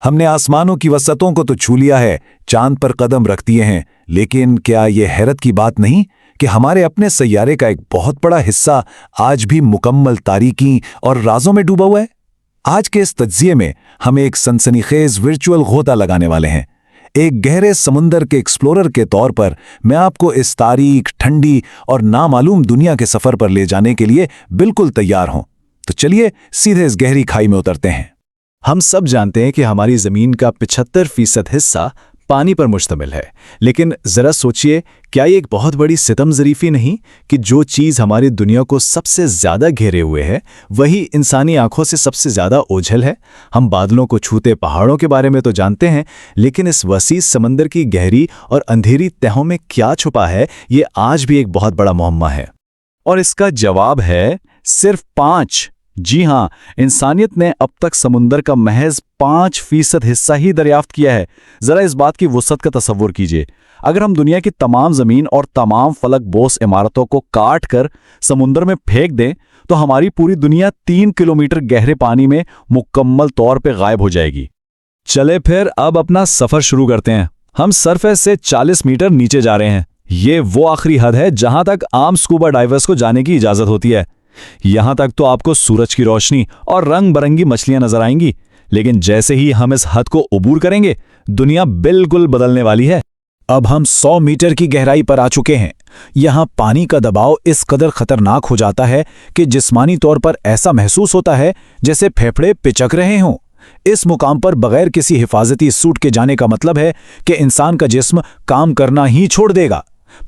हमने आसमानों की वसतों को तो छू लिया है, चांद पर कदम रख दिए हैं, लेकिन क्या यह हैरत की बात नहीं कि हमारे अपने सैयारे का एक बहुत बड़ा हिस्सा आज भी मुकम्मल तारीकी और राजों में डूबा हुआ है। आज के इस तज्जिये में हम एक सनसनीखेज वर्चुअल गोता लगाने वाले हैं। एक गहरे समुंदर के एक्सप्लोरर के तौर पर मैं आपको इस तारीक, ठंडी और नामालूम दुनिया के सफर पर ले जाने के लिए बिल्कुल तैयार हूं। तो चलिए सीधे इस गहरी खाई में उतरते हैं। हम सब जानते हैं कि हमारी ज़मीन का 75% हिस्सा पानी पर मुश्तमिल है, लेकिन ज़रा सोचिए, क्या ये एक बहुत बड़ी सितमज़रीफ़ी नहीं कि जो चीज़ हमारी दुनिया को सबसे ज़्यादा घेरे हुए है वही इंसानी आंखों से सबसे ज़्यादा ओझल है। हम बादलों को छूते पहाड़ों के बारे में तो जानते हैं, लेकिन इस वसी समंदर की गहरी और अंधेरी तहों में क्या छुपा है, ये आज भी एक बहुत बड़ा मुअम्मा है। और इसका जवाब है सिर्फ 5। जी हाँ, इंसानियत ने अब तक समुंदर का महज 5% हिस्सा ही दरियाफ्त किया है। जरा इस बात की वुसअत का तसव्वुर कीजिए। अगर हम दुनिया की तमाम जमीन और तमाम फलक बोस इमारतों को काट कर समुंदर में फेंक दें तो हमारी पूरी दुनिया 3 किलोमीटर गहरे पानी में मुकम्मल तौर पे गायब हो जाएगी। चले फिर अब अपना सफर शुरू करते हैं। हम सरफेस से 40 मीटर नीचे जा रहे हैं। ये वो आखिरी हद है जहां तक आम स्कूबा डाइवर्स को जाने की इजाजत होती है। यहां तक तो आपको सूरज की रोशनी और रंग बिरंगी मछलियां नजर आएंगी, लेकिन जैसे ही हम इस हद को उबूर करेंगे दुनिया बिल्कुल बदलने वाली है। अब हम 100 मीटर की गहराई पर आ चुके हैं। यहां पानी का दबाव इस कदर खतरनाक हो जाता है कि जिस्मानी तौर पर ऐसा महसूस होता है जैसे फेफड़े पिचक रहे हों। इस मुकाम पर बगैर किसी हिफाजती सूट के जाने का मतलब है कि इंसान का जिस्म काम करना ही छोड़ देगा।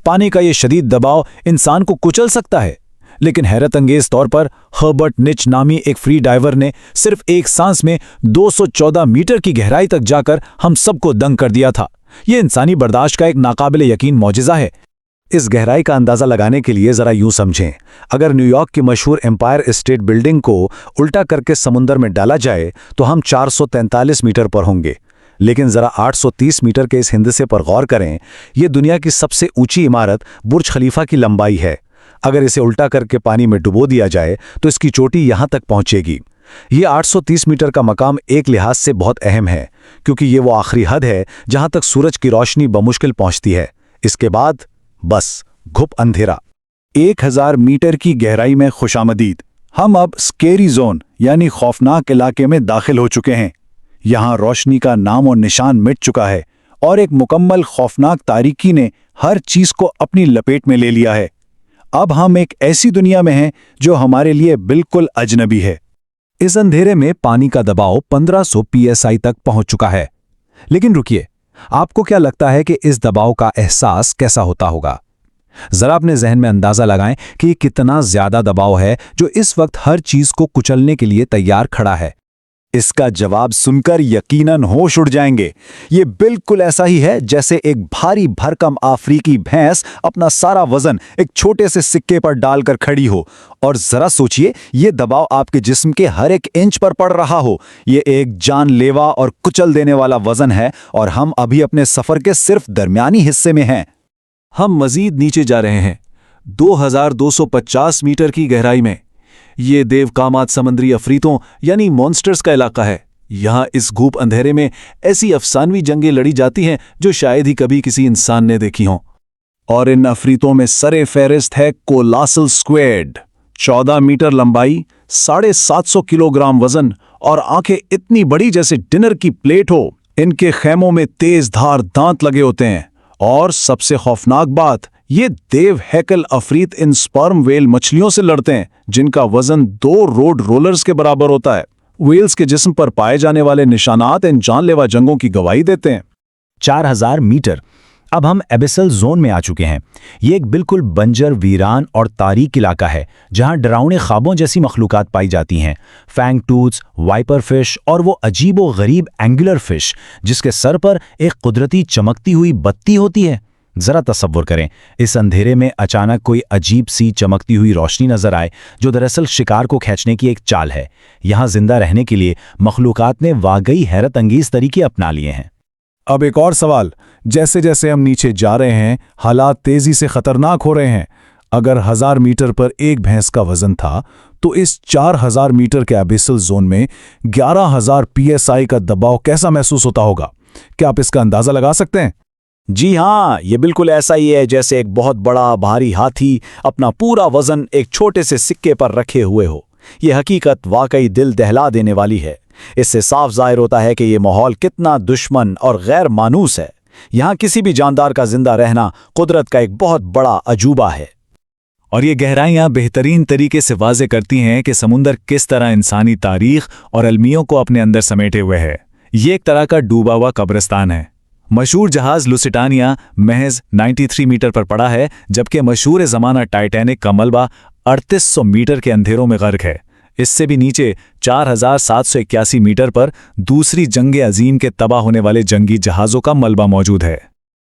पानी का यह शदीद दबाव इंसान को कुचल सकता है, लेकिन हैरत अंगेज तौर पर हर्बर्ट निच नामी एक फ्री डाइवर ने सिर्फ एक सांस में 214 मीटर की गहराई तक जाकर हम सबको दंग कर दिया था। यह इंसानी बर्दाश्त का एक नाकाबिले यकीन मौजिज़ा है। इस गहराई का अंदाज़ा लगाने के लिए ज़रा यूं समझें, अगर न्यूयॉर्क की मशहूर एम्पायर स्टेट बिल्डिंग को उल्टा करके समुंदर में डाला जाए तो हम 443 मीटर पर होंगे। लेकिन ज़रा 830 मीटर के इस हिंदसे पर गौर करें। यह दुनिया की सबसे ऊंची इमारत बुर्ज खलीफा की लंबाई है। अगर इसे उल्टा करके पानी में डुबो दिया जाए तो इसकी चोटी यहां तक पहुंचेगी। ये 830 मीटर का मकाम एक लिहाज से बहुत अहम है, क्योंकि ये वो आखिरी हद है जहां तक सूरज की रोशनी बमुश्किल पहुंचती है। इसके बाद बस घुप अंधेरा। 1000 मीटर की गहराई में खुशामदीद। हम अब स्केरी जोन यानी खौफनाक इलाके में दाखिल हो चुके हैं। यहां रोशनी का नाम और निशान मिट चुका है और एक मुकम्मल खौफनाक तारीकी ने हर चीज को अपनी लपेट में ले लिया है। अब हम एक ऐसी दुनिया में हैं जो हमारे लिए बिल्कुल अजनबी है। इस अंधेरे में पानी का दबाव 1500 psi तक पहुंच चुका है। लेकिन रुकिए, आपको क्या लगता है कि इस दबाव का एहसास कैसा होता होगा? जरा अपने जहन में अंदाजा लगाएं कि ये कितना ज्यादा दबाव है जो इस वक्त हर चीज को कुचलने के लिए तैयार खड़ा है। इसका जवाब सुनकर यकीनन होश उड़ जाएंगे। ये बिल्कुल ऐसा ही है जैसे एक भारी भरकम अफ्रीकी भैंस अपना सारा वजन एक छोटे से सिक्के पर डालकर खड़ी हो। और जरा सोचिए, ये दबाव आपके जिस्म के हर एक इंच पर पड़ रहा हो। ये एक जानलेवा और कुचल देने वाला वजन है, और हम अभी अपने सफर के सिर्फ दरमियानी हिस्से में हैं। हम मजीद नीचे जा रहे हैं, 2250 मीटर की गहराई में। ये देवकामात समुद्री अफरीतों यानी मॉन्स्टर्स का इलाका है। यहाँ इस घूप अंधेरे में ऐसी अफसानवी जंगें लड़ी जाती हैं जो शायद ही कभी किसी इंसान ने देखी हों। और इन अफरीतों में सरे फहरिस्त है कोलासल स्क्वेड। 14 मीटर लंबाई, 750 किलोग्राम वजन और आंखें इतनी बड़ी जैसे डिनर की प्लेट हो। इनके खैमों में तेज धार दांत लगे होते हैं। और सबसे खौफनाक बात, ये देव हैकल अफरीत इन स्पर्म वेल मछलियों से लड़ते हैं जिनका वजन 2 रोड रोलर्स के बराबर होता है। वेल्स के जिस्म पर पाए जाने वाले निशानात इन जानलेवा जंगों की गवाही देते हैं। 4000 मीटर। अब हम एबिसल जोन में आ चुके हैं। ये एक बिल्कुल बंजर, वीरान और तारीक इलाका है जहां डरावने ख्वाबों जैसी मखलूकात पाई जाती हैं। फैंग टूथ्स, वाइपर फिश और वो अजीब व गरीब एंगुलर फिश जिसके सर पर एक कुदरती चमकती हुई बत्ती होती है। जरा तसव्वुर करें, इस अंधेरे में अचानक कोई अजीब सी चमकती हुई रोशनी नजर आए जो दरअसल शिकार को खींचने की एक चाल है। यहां जिंदा रहने के लिए मखलूकात ने वाकई हैरत अंगेज तरीके अपना लिए हैं। अब एक और सवाल, जैसे जैसे हम नीचे जा रहे हैं हालात तेजी से खतरनाक हो रहे हैं। अगर 1000 मीटर पर एक भैंस का वजन था तो इस 4000 मीटर के एबिसल जोन में 11000 psi का दबाव कैसा महसूस होता होगा? क्या आप इसका अंदाजा लगा सकते हैं? जी हाँ, ये बिल्कुल ऐसा ही है जैसे एक बहुत बड़ा भारी हाथी अपना पूरा वजन एक छोटे से सिक्के पर रखे हुए हो। ये हकीकत वाकई दिल दहला देने वाली है। इससे साफ जाहिर होता है कि ये माहौल कितना दुश्मन और गैर मानूस है। यहाँ किसी भी जानदार का जिंदा रहना कुदरत का एक बहुत बड़ा अजूबा है। और ये गहराइयाँ बेहतरीन तरीके से वाजे करती हैं कि समुंदर किस तरह इंसानी तारीख और अलमियों को अपने अंदर समेटे हुए है। ये एक तरह का डूबा हुआ कब्रिस्तान है। मशहूर जहाज लुसिटानिया महज 93 मीटर पर पड़ा है, जबकि मशहूर ज़माना टाइटैनिक का मलबा 3800 मीटर के अंधेरों में गर्क है। इससे भी नीचे 4781 मीटर पर दूसरी जंग अजीम के तबाह होने वाले जंगी जहाज़ों का मलबा मौजूद है।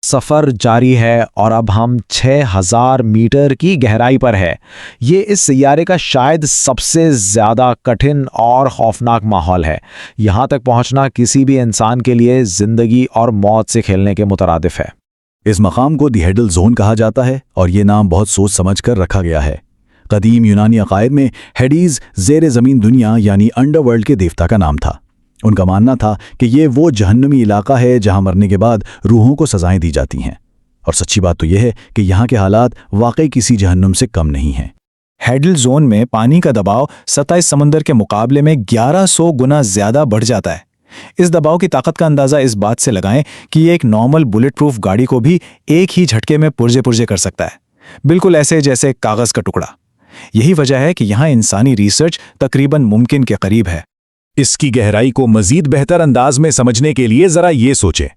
सफ़र जारी है और अब हम 6000 मीटर की गहराई पर है। ये इस सैयारे का शायद सबसे ज़्यादा कठिन और खौफनाक माहौल है। यहाँ तक पहुँचना किसी भी इंसान के लिए ज़िंदगी और मौत से खेलने के मुतरादिफ है। इस मकाम को दी हेडल जोन कहा जाता है और ये नाम बहुत सोच समझ कर रखा गया है। कदीम यूनानी अकायद में हेडीज ज़ेरे ज़मीन दुनिया यानी अंडरवर्ल्ड के देवता का नाम था। उनका मानना था कि ये वो जहन्नमी इलाका है जहां मरने के बाद रूहों को सजाएं दी जाती हैं। और सच्ची बात तो यह है कि यहाँ के हालात वाकई किसी जहन्नुम से कम नहीं हैं। हेडल जोन में पानी का दबाव सतह समंदर के मुकाबले में 1100 गुना ज्यादा बढ़ जाता है। इस दबाव की ताकत का अंदाजा इस बात से लगाएं कि ये एक नॉर्मल बुलेट प्रूफ गाड़ी को भी एक ही झटके में पुर्जे पुर्जे कर सकता है, बिल्कुल ऐसे जैसे कागज का टुकड़ा। यही वजह है कि यहाँ इंसानी रिसर्च तकरीबन मुमकिन के करीब है। इसकी गहराई को मजीद बेहतर अंदाज में समझने के लिए जरा ये सोचें,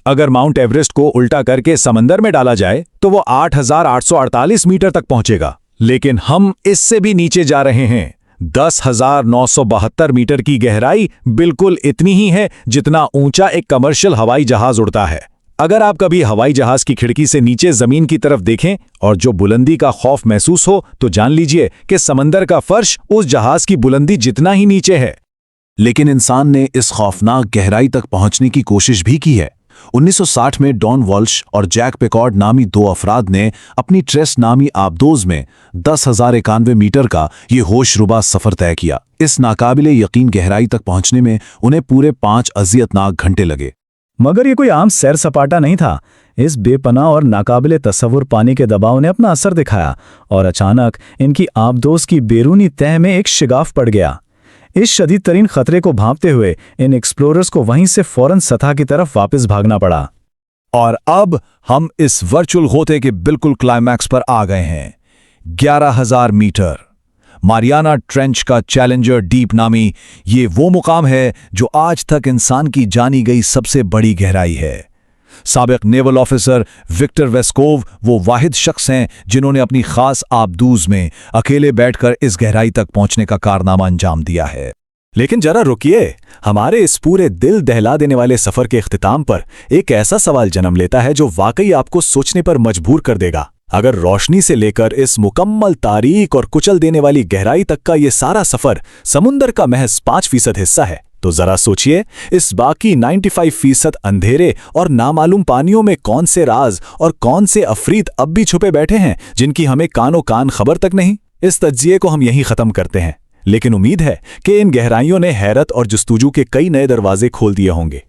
अगर माउंट एवरेस्ट को उल्टा करके समंदर में डाला जाए तो वो 8848 मीटर तक पहुंचेगा, लेकिन हम इससे भी नीचे जा रहे हैं। 10,972 मीटर की गहराई बिल्कुल इतनी ही है जितना ऊंचा एक कमर्शियल हवाई जहाज उड़ता है। अगर आप कभी हवाई जहाज की खिड़की से नीचे जमीन की तरफ देखें और जो बुलंदी का खौफ महसूस हो तो जान लीजिए कि समंदर का फर्श उस जहाज की बुलंदी जितना ही नीचे है। लेकिन इंसान ने इस खौफनाक गहराई तक पहुंचने की कोशिश भी की है। 1960 में डॉन वॉल्श और जैक पेकॉर्ड नामी दो अफराद ने अपनी ट्रेस नामी आबदोज में 10,091 मीटर का ये होशरुबा सफर तय किया। इस नाकाबिले यकीन गहराई तक पहुंचने में उन्हें पूरे 5 अजियतनाक घंटे लगे। मगर ये कोई आम सैर सपाटा नहीं था। इस बेपनाह और नाकाबिले तस्वुर पानी के दबाव ने अपना असर दिखाया और अचानक इनकी आबदोज की बैरूनी तह में एक शिगाफ पड़ गया। इस शदीद तरीन खतरे को भांपते हुए इन एक्सप्लोरर्स को वहीं से फौरन सतह की तरफ वापस भागना पड़ा। और अब हम इस वर्चुअल होते के बिल्कुल क्लाइमैक्स पर आ गए हैं। 11,000 मीटर मारियाना ट्रेंच का चैलेंजर डीप नामी ये वो मुकाम है जो आज तक इंसान की जानी गई सबसे बड़ी गहराई है। साबिक नेवल ऑफिसर विक्टर वेस्कोव वो वाहिद शख्स हैं जिन्होंने अपनी खास आबदूज में अकेले बैठकर इस गहराई तक पहुंचने का कारनामा अंजाम दिया है। लेकिन जरा रुकिए, हमारे इस पूरे दिल दहला देने वाले सफर के इख्तिताम पर एक ऐसा सवाल जन्म लेता है जो वाकई आपको सोचने पर मजबूर कर देगा। अगर रोशनी से लेकर इस मुकम्मल तारीख और कुचल देने वाली गहराई तक का ये सारा सफर समुंदर का महज 5% हिस्सा है, तो जरा सोचिए इस बाकी 95% अंधेरे और नामालूम पानियों में कौन से राज और कौन से अफरीद अब भी छुपे बैठे हैं जिनकी हमें कानो कान खबर तक नहीं। इस तज्जिए को हम यहीं खत्म करते हैं, लेकिन उम्मीद है कि इन गहराइयों ने हैरत और जुस्तुजू के कई नए दरवाजे खोल दिए होंगे।